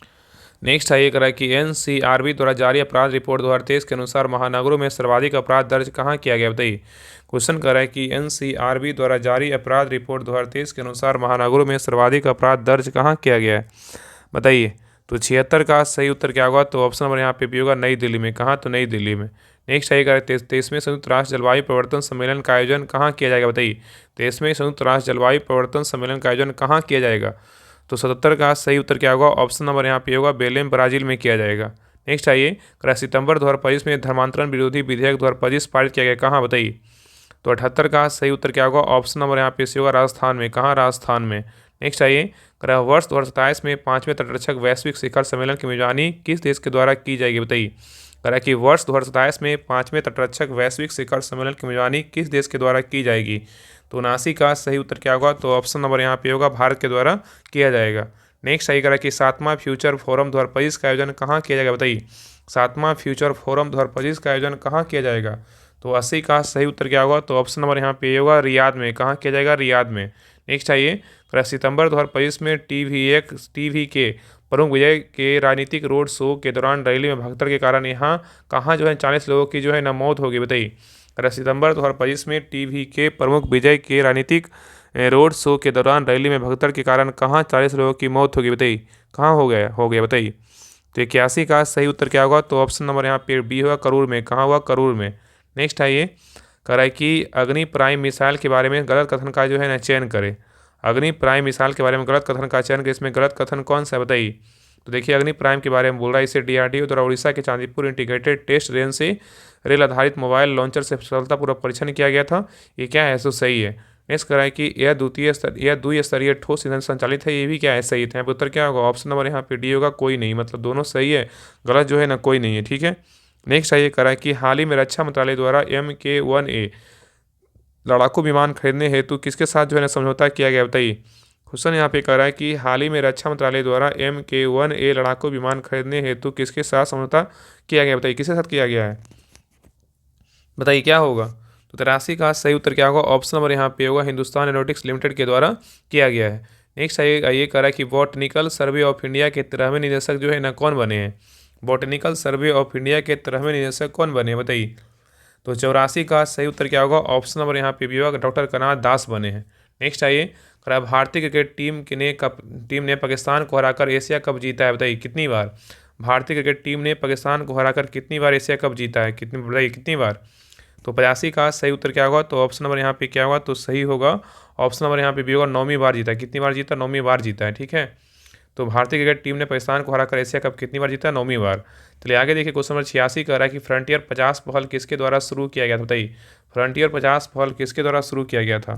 नेक्स्ट आइए करा कि NCRB द्वारा जारी अपराध रिपोर्ट 2023 के अनुसार महानगरों में सर्वाधिक अपराध दर्ज कहाँ किया गया? बताइए। क्वेश्चन कर रहा है कि NCRB द्वारा जारी अपराध रिपोर्ट 2023 के अनुसार महानगरों में सर्वाधिक अपराध दर्ज कहाँ किया गया है? बताइए। तो 76 का सही उत्तर क्या होगा? तो ऑप्शन नंबर यहाँ पे भी होगा नई दिल्ली में। कहाँ? तो नई दिल्ली में। नेक्स्ट आइएगा 23वें संयुक्त राष्ट्र जलवायु परिवर्तन सम्मेलन का आयोजन कहाँ किया जाएगा, बताइए। 23वें संयुक्त राष्ट्र जलवायु परिवर्तन सम्मेलन का आयोजन कहाँ किया जाएगा, तो 77 का सही उत्तर क्या होगा, ऑप्शन नंबर यहाँ पे होगा बेलेम ब्राजील में किया जाएगा। नेक्स्ट आइए, सितंबर 2025 में धर्मांतरण विरोधी विधेयक 2025 पारित किया गया, कहाँ, बताइए। तो 78 का सही उत्तर क्या होगा, ऑप्शन नंबर यहाँ पे से होगा राजस्थान में, कहाँ, राजस्थान में। नेक्स्ट आइए, वर्ष 2027 में 5वें तटरक्षक वैश्विक शिखर सम्मेलन की मेजबानी किस देश के द्वारा की जाएगी, बताइए। करा कि वर्ष 2027 में 5वें तटरक्षक वैश्विक शिखर सम्मेलन की मेजबानी किस देश के द्वारा की जाएगी, तो 79 का सही उत्तर क्या होगा, तो ऑप्शन नंबर यहाँ पे होगा भारत के द्वारा किया जाएगा। नेक्स्ट सही करा कि 7वां फ्यूचर फोरम 2025 का आयोजन कहाँ किया जाएगा, बताइए। 7वां फ्यूचर फोरम 2025 का आयोजन कहाँ किया जाएगा, तो 80 का सही उत्तर क्या होगा, तो ऑप्शन नंबर यहाँ पे होगा रियाद में, कहाँ किया जाएगा, रियाद में। नेक्स्ट आइए, सितंबर 2025 में टीवी के प्रमुख विजय के राजनीतिक रोड शो के दौरान रैली में भगदड़ के कारण यहाँ कहाँ जो है 40 लोगों की जो है ना मौत होगी, बताइए। सितंबर 2025 में टीवी के प्रमुख विजय के राजनीतिक रोड शो के दौरान रैली में भगदड़ के कारण कहाँ 40 लोगों की मौत होगी, बताइए। कहाँ हो गया बताइए। तो 81 का सही उत्तर क्या होगा, तो ऑप्शन नंबर यहाँ पे बी होगा करूर में, कहाँ हुआ, करूर में। नेक्स्ट आइए, कह रहा है कि अग्नि प्राइम मिसाइल के बारे में गलत कथन का जो है ना चयन करें। अग्नि प्राइम मिसाइल के बारे में गलत कथन का चयन करें, इसमें गलत कथन कौन सा है, बताइए। तो देखिए, अग्नि प्राइम के बारे में बोल रहा है, इसे DRDO द्वारा उड़ीसा के चांदीपुर इंटीग्रेटेड टेस्ट रेंज से रेल आधारित मोबाइल लॉन्चर से सफलतापूर्वक परीक्षण किया गया था, ये क्या है, तो सही है। नेक्स्ट करा है कि यह द्विस्तरीय ठोस ईंधन संचालित है, ये भी क्या है, सही है। यहाँ पे उत्तर क्या होगा, ऑप्शन नंबर यहाँ पे डी होगा, कोई नहीं, मतलब दोनों सही है, गलत जो है ना कोई नहीं है, ठीक है। नेक्स्ट आइए, करा है कि हाल ही में रक्षा मंत्रालय द्वारा MK-1A लड़ाकू विमान खरीदने हेतु किसके साथ जो है ना समझौता किया गया, बताइए। क्वेश्चन यहाँ पे कह रहा है कि हाल ही में रक्षा मंत्रालय द्वारा MK-1A लड़ाकू विमान खरीदने हेतु किसके साथ समझौता किया गया, बताइए, किसके साथ किया गया है, बताइए क्या होगा। तो 83 का सही उत्तर क्या होगा, ऑप्शन नंबर यहाँ पे होगा हिंदुस्तान एरोनॉटिक्स लिमिटेड के द्वारा किया गया है। नेक्स्ट आइए कह रहा है कि बॉटनिकल सर्वे ऑफ इंडिया के 13वें निदेशक जो है ना कौन बने हैं। बॉटनिकल सर्वे ऑफ इंडिया के 13वें निदेशक कौन बने, बताइए। तो 84 का सही उत्तर क्या होगा, ऑप्शन नंबर यहाँ पे भी होगा डॉक्टर कनाथ दास बने हैं। नेक्स्ट आइए, भारतीय क्रिकेट टीम ने पाकिस्तान को हराकर एशिया कप जीता है, बताइए कितनी बार। भारतीय क्रिकेट टीम ने पाकिस्तान को हराकर कितनी बार एशिया कप जीता है, बताइए कितनी बार। तो 85 का सही उत्तर क्या होगा, तो ऑप्शन नंबर यहाँ पे क्या होगा, तो सही होगा ऑप्शन नंबर यहाँ पे भी होगा 9वीं बार जीता है। कितनी बार जीता, 9वीं बार जीता है, ठीक है। तो भारतीय क्रिकेट टीम ने पाकिस्तान को हराकर एशिया कप कितनी बार जीता, 9वीं बार। चलिए आगे देखिए, क्वेश्चन नंबर 86 कह रहा है कि फ्रंटियर 50 पहल किसके द्वारा शुरू किया गया था, बताइए। फ्रंटियर 50 पहल किसके द्वारा शुरू किया गया था,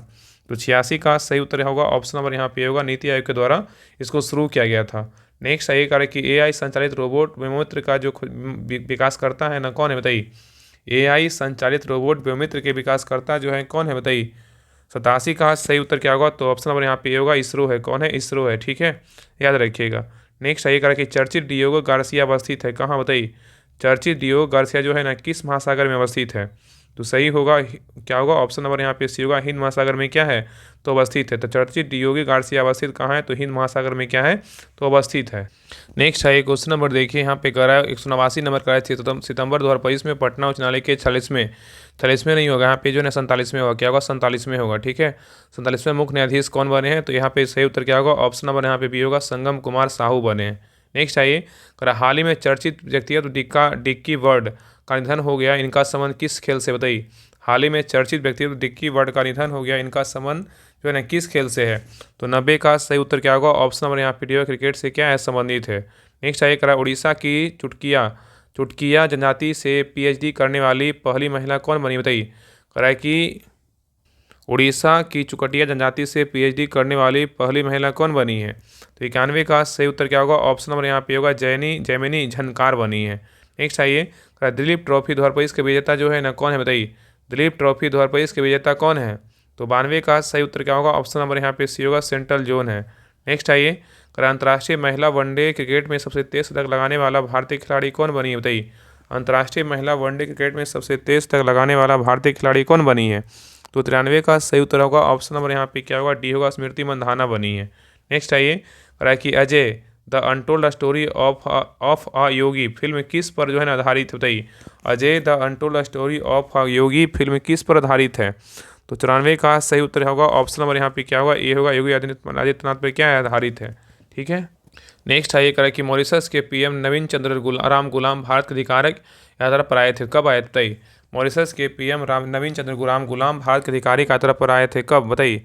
तो 86 का सही उत्तर होगा ऑप्शन नंबर यहाँ पे होगा नीति आयोग के द्वारा इसको शुरू किया गया था। नेक्स्ट आइए कह रहा है कि AI संचालित रोबोट व्योमित्र का जो विकास करता है ना कौन है, बताइए। AI संचालित रोबोट व्योमित्र के विकास करता जो है कौन है, बताइए। 87 का सही उत्तर क्या होगा, तो ऑप्शन नंबर यहाँ पे होगा इसरो है, कौन है, इसरो है, ठीक है, याद रखिएगा। नेक्स्ट आइए करा कि चर्चित डियोगो गार्सिया अवस्थित है, कहाँ, बताइए। चर्चित डियोगो गार्सिया जो है ना किस महासागर में अवस्थित है, तो सही होगा क्या होगा, ऑप्शन नंबर यहाँ पे सी होगा हिंद महासागर में क्या है, तो अवस्थित है। तो चर्चित डियोगो गार्सिया अवस्थित कहाँ है, तो हिंद महासागर में क्या है, तो अवस्थित है। नेक्स्ट है क्वेश्चन नंबर देखिए, यहाँ पे कह रहा है 189 नंबर करा है सितंबर 2025 में पटना उच्च न्यायालय के 46वें नहीं होगा, यहाँ पे जो है 47वें होगा, क्या होगा, 47वें होगा, ठीक है। 47वें मुख्य न्यायाधीश कौन बने हैं, तो यहाँ पे सही उत्तर क्या होगा, ऑप्शन नंबर यहाँ पे भी होगा संगम कुमार साहू बने हैं। नेक्स्ट आइए, हाल ही में चर्चित व्यक्तिगत डिक्की वर्ड का निधन हो गया, इनका संबंध किस खेल से, बताइए। हाल ही में चर्चित व्यक्तिगत डिक्की वर्ड का निधन हो गया, इनका संबंध जो है ना किस खेल से है, तो 90 का सही उत्तर क्या होगा, ऑप्शन नंबर यहाँ पे क्रिकेट से क्या है, संबंधित है। नेक्स्ट आइए करा उड़ीसा की चुटकिया जनजाति से PhD करने वाली पहली महिला कौन बनी, बताइए। करा कि उड़ीसा की चुटकिया जनजाति से PhD करने वाली पहली महिला कौन बनी है, तो 91 का सही उत्तर क्या होगा, ऑप्शन नंबर यहाँ पे होगा जैमिनी झनकार बनी है। नेक्स्ट आइए, दिलीप ट्रॉफी 2025 के विजेता जो है ना कौन है, बताइए। दिलीप ट्रॉफी 2025 के विजेता कौन है, तो 92 का सही उत्तर क्या होगा, ऑप्शन नंबर यहाँ पे सी होगा सेंट्रल जोन है। नेक्स्ट आइए, अंतर्राष्ट्रीय महिला वनडे क्रिकेट में सबसे तेज शतक लगाने वाला भारतीय खिलाड़ी कौन बनी है, बताइए। अंतर्राष्ट्रीय महिला वनडे क्रिकेट में सबसे तेज शतक लगाने वाला भारतीय खिलाड़ी कौन बनी है, तो 93 का सही उत्तर होगा ऑप्शन नंबर यहाँ पे क्या होगा, डी होगा स्मृति मंधाना बनी है। नेक्स्ट आइए, कह रहा है कि Ajay the untold story of a Yogi film किस पर जो है ना आधारित, बताइए। Ajay the untold story of a Yogi film किस पर आधारित है, तो 94 का सही उत्तर होगा ऑप्शन नंबर यहाँ पे क्या होगा, ये होगा योगी आदित्यनाथ पर क्या है, आधारित है, ठीक है। नेक्स्ट है ये करा कि मॉरिशस के पीएम नवीन चंद्र राम गुलाम भारत के अधिकारिक यात्रा पर आए थे, कब आए थे बताइए। मॉरिशस के पीएम नवीन चंद्र राम गुलाम भारत के अधिकारिक यात्रा पर आए थे, कब बताइए।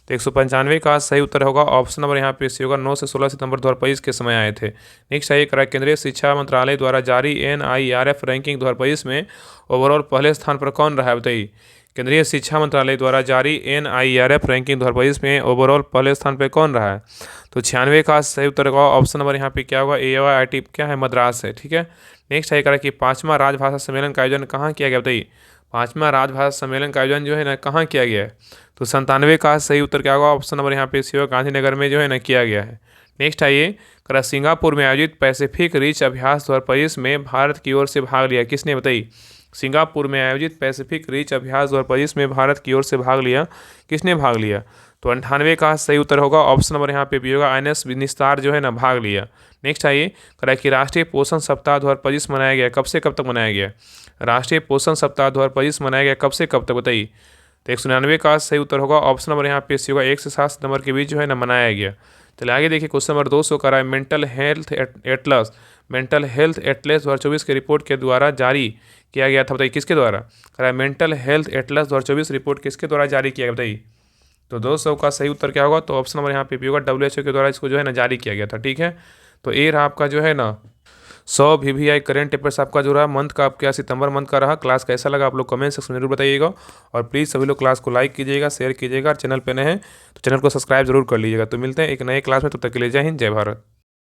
तो 195 का सही उत्तर होगा ऑप्शन नंबर यहाँ पे सी होगा, 9 से 16 सितंबर 2025 के समय आए थे। नेक्स्ट है ये करा केंद्रीय शिक्षा मंत्रालय द्वारा जारी NIRF रैंकिंग 2025 में ओवरऑल पहले स्थान पर कौन रहा है बताइए। केंद्रीय शिक्षा मंत्रालय द्वारा जारी NIRF रैंकिंग 2022 में ओवरऑल पहले स्थान पर कौन रहा है। तो 96 का सही उत्तर होगा ऑप्शन नंबर यहाँ पे क्या होगा, AIIT क्या है, मद्रास है। ठीक है। नेक्स्ट है करा कि 5वां राजभाषा सम्मेलन का आयोजन कहाँ किया गया बताइए। 5वां राजभाषा सम्मेलन का आयोजन जो है ना कहाँ किया गया है। तो 97 का सही उत्तर क्या होगा, ऑप्शन नंबर यहाँ पे सी होगा, गांधीनगर में जो है ना किया गया है। नेक्स्ट है ये करा सिंगापुर में आयोजित पैसिफिक रिच अभ्यास 2025 में भारत की ओर से भाग लिया किसने बताइए। सिंगापुर में आयोजित पैसिफिक रिच अभ्यास 2025 में भारत की ओर से भाग लिया, किसने भाग लिया। तो 98 का सही उत्तर होगा ऑप्शन नंबर यहाँ पे भी होगा, INS निस्तार जो है ना भाग लिया। नेक्स्ट है ये करा कि राष्ट्रीय पोषण सप्ताह 2025 मनाया गया, कब से कब तक मनाया गया। राष्ट्रीय पोषण सप्ताह 2025 मनाया गया कब से कब तक बताइए। तो 199 का सही उत्तर होगा ऑप्शन नंबर यहाँ पे सी होगा, 1 से 7 सितंबर के बीच जो है ना मनाया गया। चलिए आगे देखिए क्वेश्चन नंबर 200 करा है मेंटल हेल्थ एटलस 2024 के रिपोर्ट के द्वारा जारी किया गया था बताइए, किसके द्वारा करा है। मेंटल हेल्थ एटलस 2024 रिपोर्ट किसके द्वारा जारी किया गया बताइए। तो 200 का सही उत्तर क्या होगा, तो ऑप्शन नंबर यहाँ पे भी होगा, WHO के द्वारा इसको जो है ना जारी किया गया था। ठीक है। तो ये रहा आपका जो है ना 100 VVI करेंट अफेयर्स आपका जो रहा मंथ का, आप क्या सितंबर मंथ का रहा। क्लास कैसा लगा आप लोग कमेंट सेक्शन में जरूर बताइएगा, और प्लीज़ सभी लोग क्लास को लाइक कीजिएगा, शेयर कीजिएगा, चैनल पे नए हैं तो चैनल को सब्सक्राइब जरूर कर लीजिएगा। तो मिलते हैं एक नए क्लास में, तब तक के लिए जय हिंद जय भारत।